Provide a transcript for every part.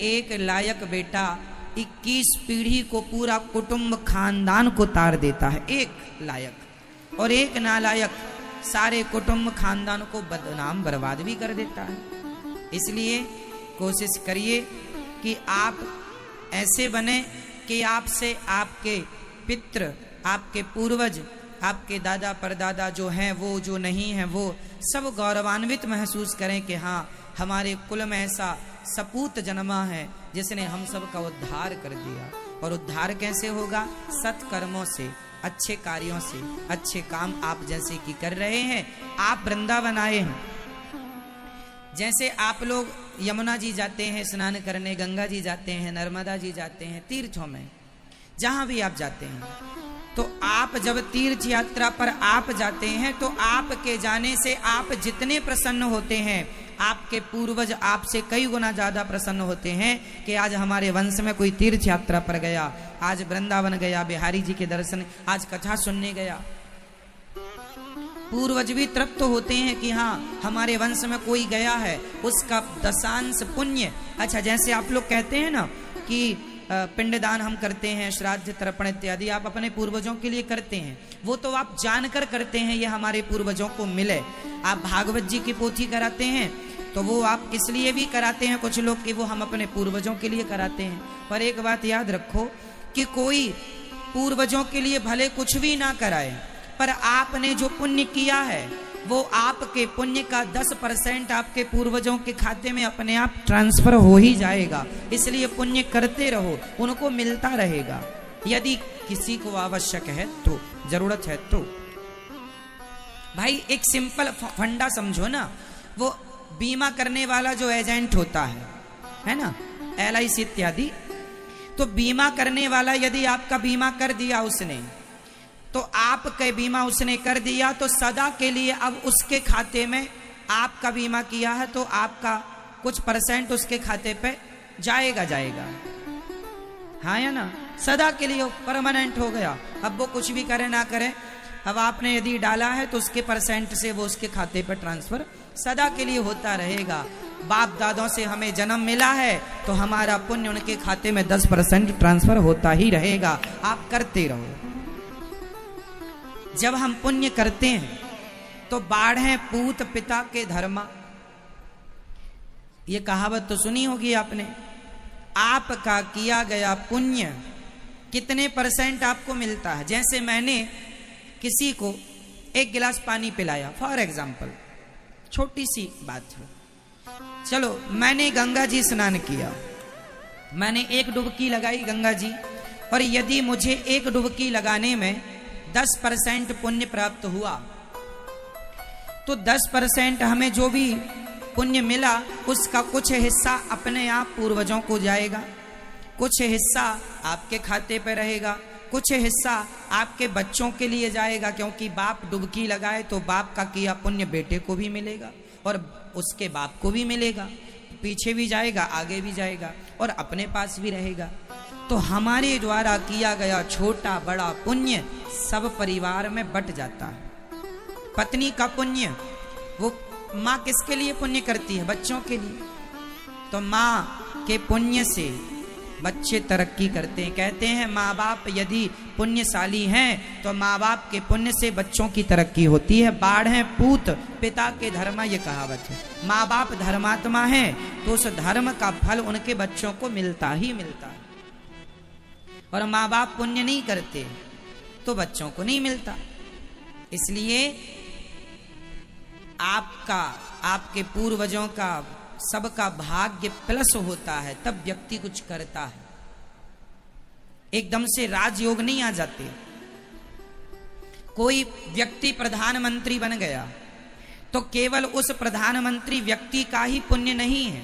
एक लायक बेटा 21 पीढ़ी को, पूरा कुटुंब खानदान को तार देता है। एक लायक, और एक नालायक सारे कुटुंब खानदान को बदनाम बर्बाद भी कर देता है। इसलिए कोशिश करिए कि आप ऐसे बने कि आपसे आपके पितृ, आपके पूर्वज, आपके दादा परदादा जो हैं वो, जो नहीं हैं वो, सब गौरवान्वित महसूस करें कि हाँ हमारे कुल में ऐसा सपूत जन्मा है जिसने हम सब का उद्धार कर दिया। और उद्धार कैसे होगा? सत्कर्मों से, अच्छे कार्यों से। अच्छे काम आप जैसे कि कर रहे हैं, आप वृंदावन आए हैं, जैसे आप लोग यमुना जी जाते हैं स्नान करने, गंगा जी जाते हैं, नर्मदा जी जाते हैं, तीर्थों में जहां भी आप जाते हैं, तो आप जब तीर्थ यात्रा पर आप जाते हैं तो आपके जाने से आप जितने प्रसन्न होते हैं, आपके पूर्वज आपसे कई गुना ज्यादा प्रसन्न होते हैं कि आज हमारे वंश में कोई तीर्थ यात्रा पर गया, आज वृंदावन गया, बिहारी जी के दर्शन, आज कथा सुनने गया। पूर्वज भी तृप्त होते हैं कि हाँ हमारे वंश में कोई गया है, उसका दशांश पुण्य। अच्छा, जैसे आप लोग कहते हैं ना कि पिंडदान हम करते हैं, श्राद्ध तर्पण इत्यादि आप अपने पूर्वजों के लिए करते हैं, वो तो आप जानकर करते हैं ये हमारे पूर्वजों को मिले। आप भागवत जी की पोथी कराते हैं तो वो आप इसलिए भी कराते हैं कुछ लोग कि वो हम अपने पूर्वजों के लिए कराते हैं। पर एक बात याद रखो कि कोई पूर्वजों के लिए भले कुछ भी ना कराए, पर आपने जो पुण्य किया है वो आपके पुण्य का 10% आपके पूर्वजों के खाते में अपने आप ट्रांसफर हो ही जाएगा। इसलिए पुण्य करते रहो, उनको मिलता रहेगा। यदि किसी को आवश्यक है तो, जरूरत है तो। भाई एक सिंपल फंडा समझो ना, वो बीमा करने वाला जो एजेंट होता है ना, LIC इत्यादि, तो बीमा करने वाला यदि आपका बीमा कर दिया उसने, तो आपके बीमा उसने कर दिया तो सदा के लिए अब उसके खाते में, आपका बीमा किया है तो आपका कुछ % उसके खाते पे जाएगा। हाँ या ना, सदा के लिए परमानेंट हो गया। अब वो कुछ भी करे ना करे, अब आपने यदि डाला है तो उसके % से वो उसके खाते पे ट्रांसफर सदा के लिए होता रहेगा। बाप दादों से हमें जन्म मिला है तो हमारा पुण्य उनके खाते में 10% ट्रांसफर होता ही रहेगा। आप करते रहो। जब हम पुण्य करते हैं तो बाढ़े पूत पिता के धर्मा, ये कहावत तो सुनी होगी आपने। आपका किया गया पुण्य कितने % आपको मिलता है। जैसे मैंने किसी को 1 गिलास पानी पिलाया, फॉर एग्जाम्पल, छोटी सी बात है, चलो मैंने गंगा जी स्नान किया, मैंने 1 डुबकी लगाई गंगा जी, और यदि मुझे 1 डुबकी लगाने में 10% पुण्य प्राप्त हुआ, तो 10% हमें जो भी पुण्य मिला उसका कुछ हिस्सा अपने आप पूर्वजों को जाएगा, कुछ हिस्सा आपके खाते पे रहेगा, कुछ हिस्सा आपके बच्चों के लिए जाएगा, क्योंकि बाप डुबकी लगाए तो बाप का किया पुण्य बेटे को भी मिलेगा और उसके बाप को भी मिलेगा, पीछे भी जाएगा, आगे भी जाएगा और अपने पास भी रहेगा। तो हमारे द्वारा किया गया छोटा बड़ा पुण्य सब परिवार में बट जाता है। पत्नी का पुण्य, वो माँ किसके लिए पुण्य करती है? बच्चों के लिए। तो माँ के पुण्य से बच्चे तरक्की करते हैं। कहते हैं माँ बाप यदि पुण्यशाली हैं तो माँ बाप के पुण्य से बच्चों की तरक्की होती है। बाढ़े पूत पिता के धर्म, ये कहावत है। माँ बाप धर्मात्मा हैं तो उस धर्म का फल उनके बच्चों को मिलता ही मिलता है, और माँ बाप पुण्य नहीं करते तो बच्चों को नहीं मिलता। इसलिए आपका, आपके पूर्वजों का, सबका भाग्य प्लस होता है तब व्यक्ति कुछ करता है। एकदम से राजयोग नहीं आ जाते। कोई व्यक्ति प्रधानमंत्री बन गया तो केवल उस प्रधानमंत्री व्यक्ति का ही पुण्य नहीं है,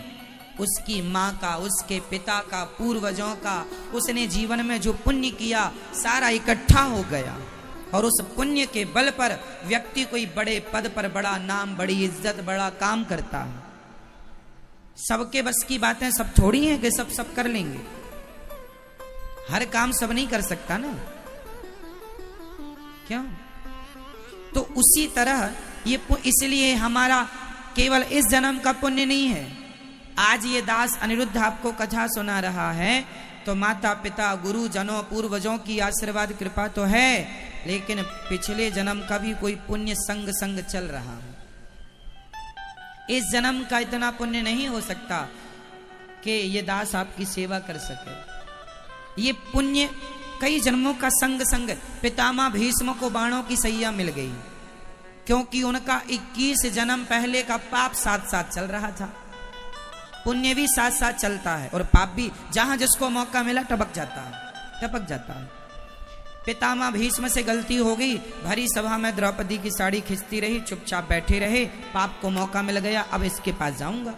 उसकी माँ का, उसके पिता का, पूर्वजों का, उसने जीवन में जो पुण्य किया सारा इकट्ठा हो गया, और उस पुण्य के बल पर व्यक्ति कोई बड़े पद पर, बड़ा नाम, बड़ी इज्जत, बड़ा काम करता है। सबके बस की बातें सब थोड़ी हैं कि सब कर लेंगे। हर काम सब नहीं कर सकता ना, क्या? तो उसी तरह ये, इसलिए हमारा केवल इस जन्म का पुण्य नहीं है, आज ये दास अनिरुद्ध आपको कथा सुना रहा है तो माता पिता गुरु जनों पूर्वजों की आशीर्वाद कृपा तो है, लेकिन पिछले जन्म का भी कोई पुण्य संग चल रहा है। इस जन्म का इतना पुण्य नहीं हो सकता कि ये दास आपकी सेवा कर सके। ये पुण्य कई जन्मों का संग पितामह भीष्म को बाणों की सैया मिल गई, क्योंकि उनका 21 जन्म पहले का पाप साथ साथ चल रहा था। पुण्य भी साथ साथ चलता है और पाप भी, जहां जिसको मौका मिला टपक जाता है। पितामह भीष्म से गलती हो गई, भरी सभा में द्रौपदी की साड़ी खींचती रही, चुपचाप बैठे रहे, पाप को मौका मिल गया, अब इसके पास जाऊंगा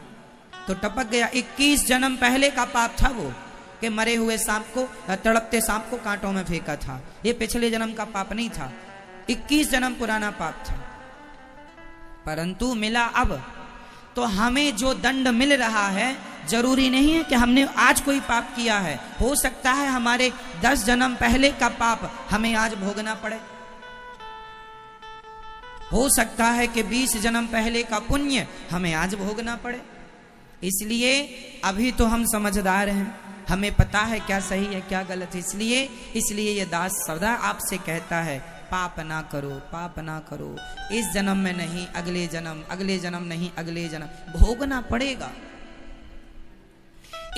तो टपक गया। 21 जन्म पहले का पाप था वो, कि मरे हुए सांप को, तड़पते सांप को कांटों में फेंका था। ये पिछले जन्म का पाप नहीं था, 21 जन्म पुराना पाप था। परंतु मिला अब, तो हमें जो दंड मिल रहा है जरूरी नहीं है कि हमने आज कोई पाप किया है, हो सकता है हमारे 10 जन्म पहले का पाप हमें आज भोगना पड़े, हो सकता है कि 20 जन्म पहले का पुण्य हमें आज भोगना पड़े। इसलिए अभी तो हम समझदार हैं, हमें पता है क्या सही है क्या गलत है। इसलिए ये दास सदा आपसे कहता है, पाप ना करो, इस जन्म में नहीं, अगले जन्म नहीं, अगले जन्म भोगना पड़ेगा।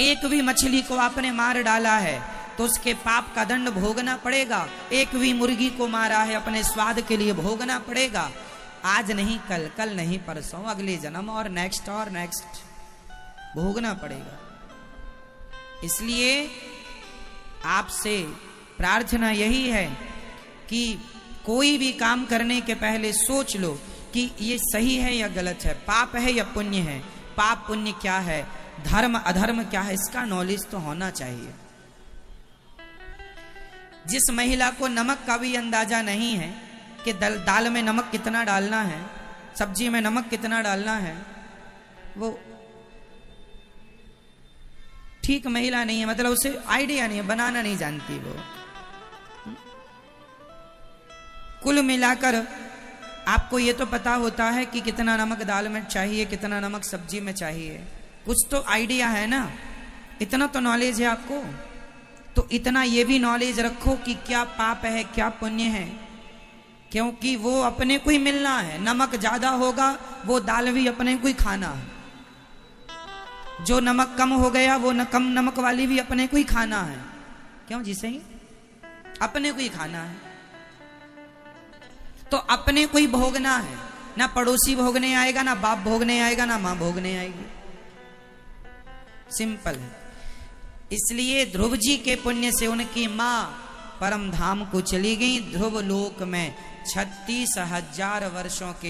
एक भी मछली को आपने मार डाला है तो उसके पाप का दंड भोगना पड़ेगा। एक भी मुर्गी को मारा है अपने स्वाद के लिए, भोगना पड़ेगा। आज नहीं कल नहीं परसों, अगले जन्म और नेक्स्ट भोगना पड़ेगा। इसलिए आपसे प्रार्थना यही है कि कोई भी काम करने के पहले सोच लो कि ये सही है या गलत है, पाप है या पुण्य है, पाप पुण्य क्या है, धर्म अधर्म क्या है, इसका नॉलेज तो होना चाहिए। जिस महिला को नमक का भी अंदाजा नहीं है कि दाल में नमक कितना डालना है, सब्जी में नमक कितना डालना है, वो ठीक महिला नहीं है, मतलब उसे आइडिया नहीं है, बनाना नहीं जानती वो। कुल मिलाकर आपको ये तो पता होता है कि कितना नमक दाल में चाहिए, कितना नमक सब्जी में चाहिए, कुछ तो आइडिया है ना, इतना तो नॉलेज है आपको। तो इतना ये भी नॉलेज रखो कि क्या पाप है क्या पुण्य है, क्योंकि वो अपने को ही मिलना है। नमक ज्यादा होगा वो दाल भी अपने को ही खाना है, जो नमक कम हो गया वो कम नमक वाली भी अपने को ही खाना है। क्यों जी, सही अपने को ही खाना है, तो अपने को ही भोगना है। ना पड़ोसी भोगने आएगा, ना बाप भोगने आएगा, ना मां भोगने आएगी, सिंपल है। इसलिए ध्रुव जी के पुण्य से उनकी मां परम धाम को चली गई, ध्रुव लोक में 36,000 वर्षों के